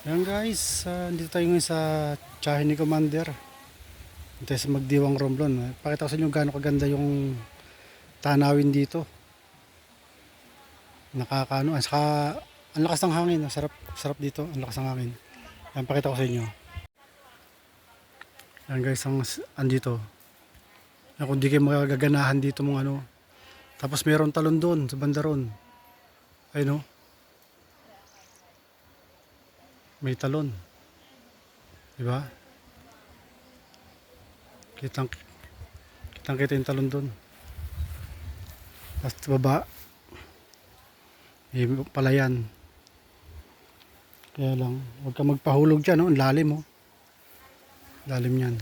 Ayan guys, dito tayo ngayon sa tiyahin ni Commander. Dito tayo sa Magdiwang Romblon. Pakita ko sa inyo gaano kaganda yung tanawin dito. Nakakaano, saka ang lakas ng hangin. Sarap, sarap dito, ang lakas ng hangin. Ayan, pakita ko sa inyo. Ayan guys, andito. Ayan, kung di kayo magaganahan dito mong ano. Tapos mayroon talon doon, sa banda ron. Ayun o. May talon. Diba? Kitang kita yung talon doon. Tapos sa baba, may palayan. Kaya lang, huwag ka magpahulog dyan, no? Ang lalim, oh. Lalim yan.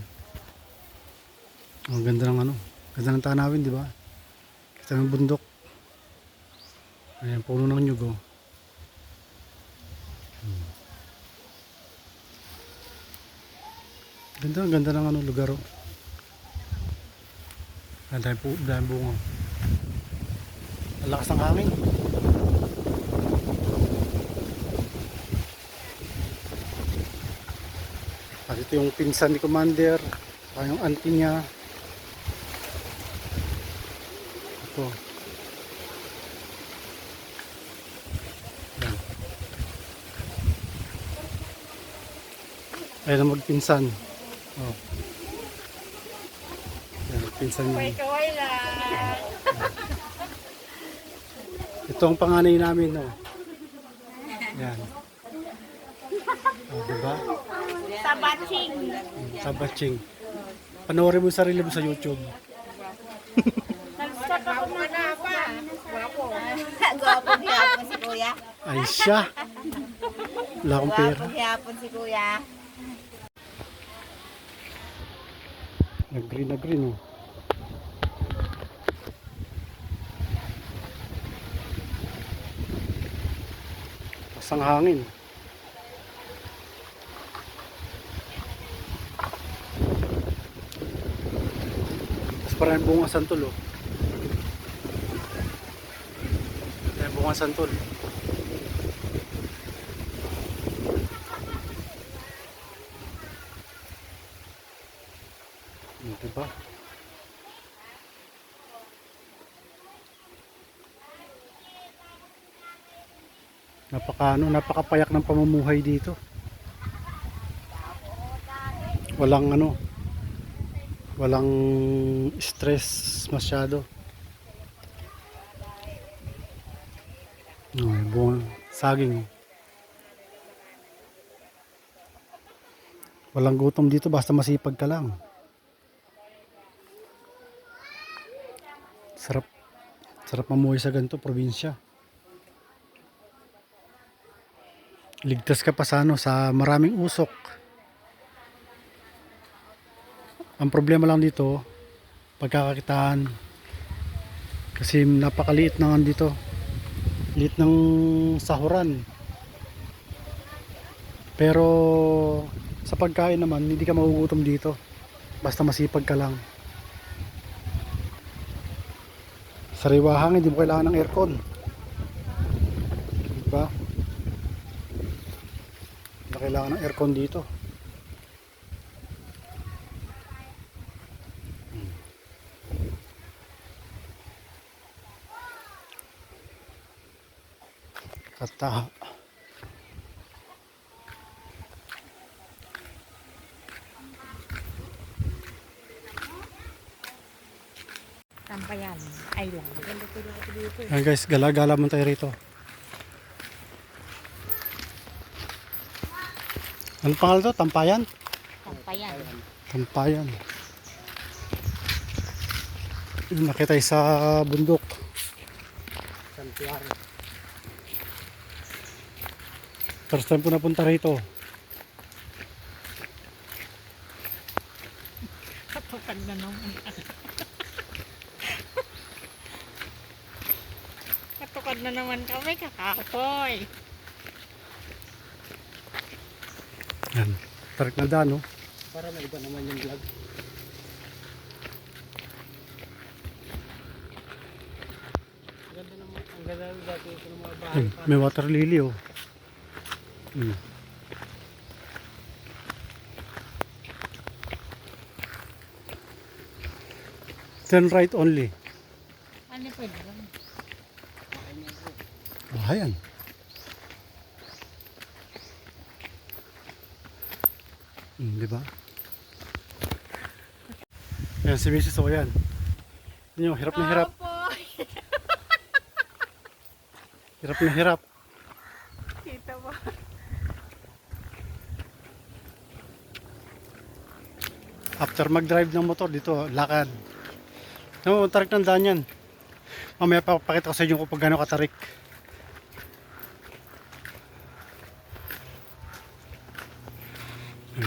Ang ganda ng ano, ganda ng tanawin, di ba? Kita ng bundok. Ayan, puno ng nyug, oh. Ganda ng ano, lugar, oh. Ang dahil bunga. Ang lakas ng hangin. At ito yung pinsan ni Commander, saka yung auntie niya. Ito. Ayan. Ayan ang magpinsan. Oh. Ayan, magpinsan niya. Kaway lang. Ito ang panganay namin, oh. Ayan. Oh, diba? Sa batching. Sa batching. Panoorin mo yung sarili mo sa YouTube. Nag-start ako na pa. Gwapo. Gwapo hapon si kuya. Ay siya. Wala akong pera. Gwapo hapon si kuya. Nag-green na green, oh. Pasang hangin. Tapos parang bunga santol, oh. Parang bunga santol. Diba? Napakapayak ng pamumuhay dito. Walang stress masyado. Bunga, saging. Walang gutom dito basta masipag ka lang. Sarap mamuhay sa ganito probinsya. Ligtas ka pa sa maraming usok. Ang problema lang dito, pagkakakitaan. Kasi napakaliit na dito. Liit ng sahuran. Pero sa pagkain naman, hindi ka magugutom dito. Basta masipag ka lang. Sariwa hangin, hindi mo kailangan ng aircon. Diba? Hindi kailangan ng aircon dito. Kata. Tampayan. Ay lang. Ayan guys, gala-gala mo tayo rito. Ano pangalan to? Tampayan? Tampayan. Tampayan. Nakita tayo sa bundok. Santuario. First time po napunta rito. Katukad na naman. Katukad na naman kami kakapoy. Yan. Tarik na daan, no? Para may iba naman yung vlog. May water lily, oh. Turn right only. Ano pwede ba? Ayan. Di ba? Ayan si Mrs. O yan. Yun yung hirap na hirap. Kapoy! Hirap na hirap. Kita mo. After mag-drive ng motor dito, lakad. No, tarik ng daan yan. Mamaya papakita ko sa inyo kung paano katarik.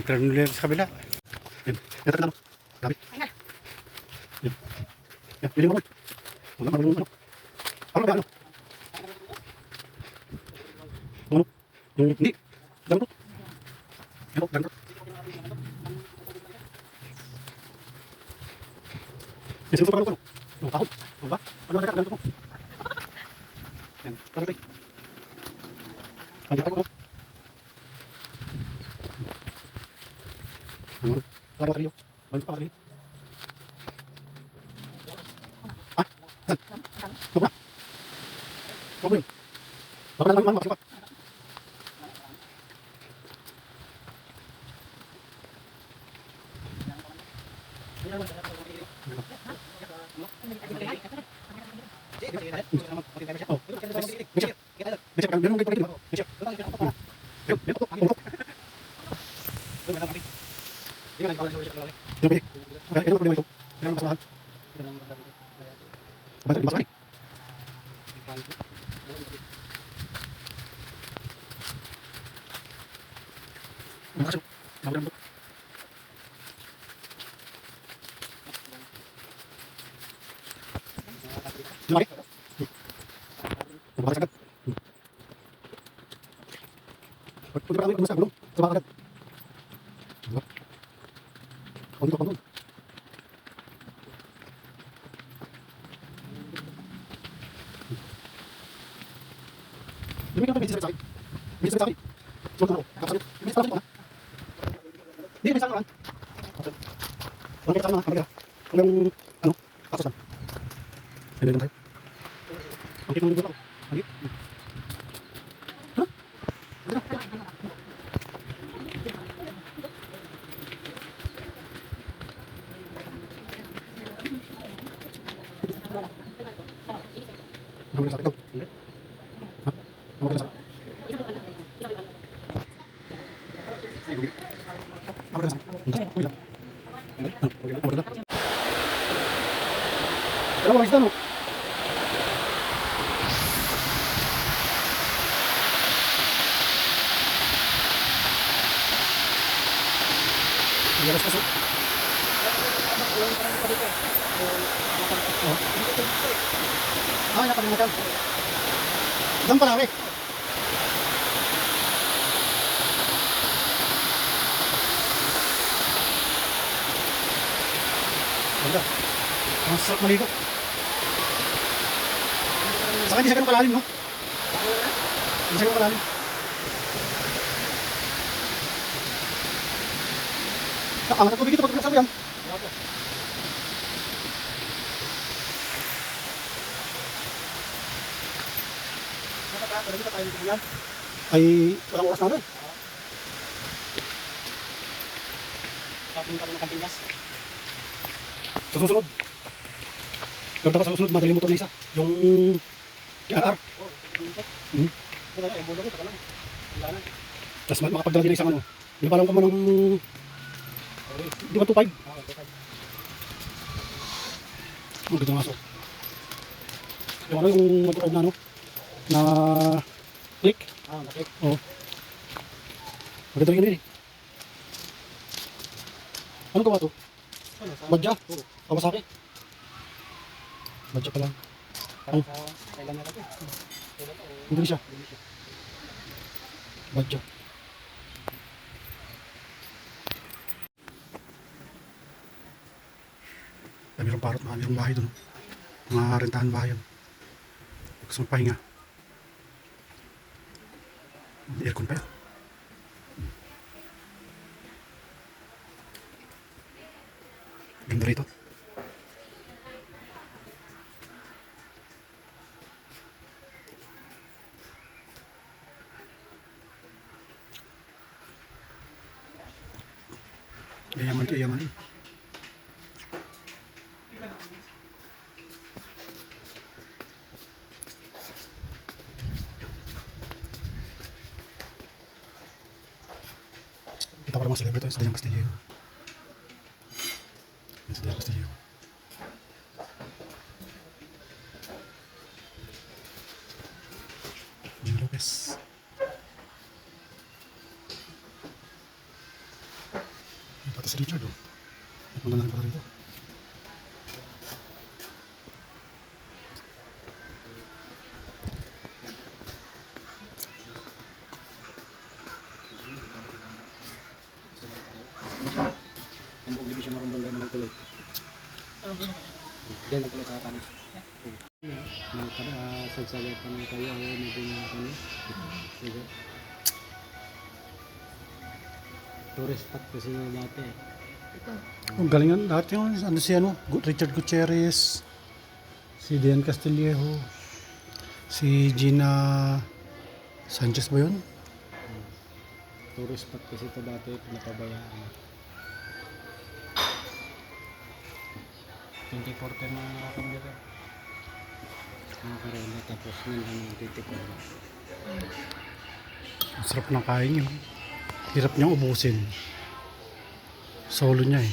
Turn left sa kabila. Yan. Ito na. Dami. Yan. Yan. Pili mo ko. Wala ka ano. Ano ba ano? Ano? Yung hindi. Dami ko. Ano? Dami ko. Yan. Sinusupan ko. Ano? Kahon. Ano ba? Ano ba? Dami ko. Yan. Dami ko. Dami ko. Ano? Laro tayo. Balik pa kali. Ah? Saan? Sobra. Sobra yun. Baka na lang naman makasipat. Oh. Bishop. Bishop, meron mong ganito ba? Bishop. Ayun, meron po. Ayun, okay. Ano problema ito? Kailangan masasahan. Balik, balik. Ano kasi? Nawalan mo. Lumaki. Lumaki agad. Pwede pa kami kumasa gulong. Tumaka agad. Diba? O dito pa doon. Lumigyan pa may sasakit sa akin. May sasakit sa akin. Sumunod na ako. Kakasakit. May sasakit ko na. Hindi, may sasakit ko na. Walang kaya sa akin na kamagaya. Kung yung, ano, kasasan. Ay, meron tayo. Ang kitang nito ako. Ang kit. Ano? Ano? Ano yung sakit ko? Ha? Ano yung sakit? Ano yung sakit? Okay lang. Okay lang. Pero mga isda, no? Yalas kasi. Ah, napalimutan. Dam pala, eh. Ganda. Ang sarap maligo. Saka hindi siya ganun kalalim, no? Hindi siya ganun kalalim. Ang tubig ito, pag-usabi yan. Ay, walang oras na rin. Sa susunod. Pero dapat sa susunod, madali motor na isa. Yung KRR. Tapos makapagdala din isang ano. Hindi pa lang kamo ng... Hindi ba 2.5? Ang ganda nga so. Yung ano yung mag-drive na ano? Na... click? Na-click? Oo. Maganda rin yun eh. Anong gawa to? Badya? Kawasaki? Badya pa lang. Ang... Indonesia. Badya. Mayroong parot, mayroong bahay doon. Mga rentahan bahay yun. Gusto magpahinga. May aircon pa yan. Ganda rito. Yayaman to, yayaman. Kita ko naman celebrity sa Dayang Castillo. Sa Dayang Castillo. Gio Lopez. Pati si Richard, oh. Napunta na rin pala rito. Ang hindi siya marunong gano'n ng tuloy. Diyan ang tuloy sa kanan. Sagsagay pa na kayo ang medyo na kami. Sige. Tourist spot kasi yung dati. Ang galingan lahat yung ano si ano, Richard Gutierrez, si Dian Castillejo, si Gina Sanchez ba yun? Tourist spot kasi ito dati pinapabayaan. 24 na nakakam dito. Nakakarela tapos nandiyan ng 24. Ang sarap ng kain yun. Hirap niyang ubusin. Solo niya eh.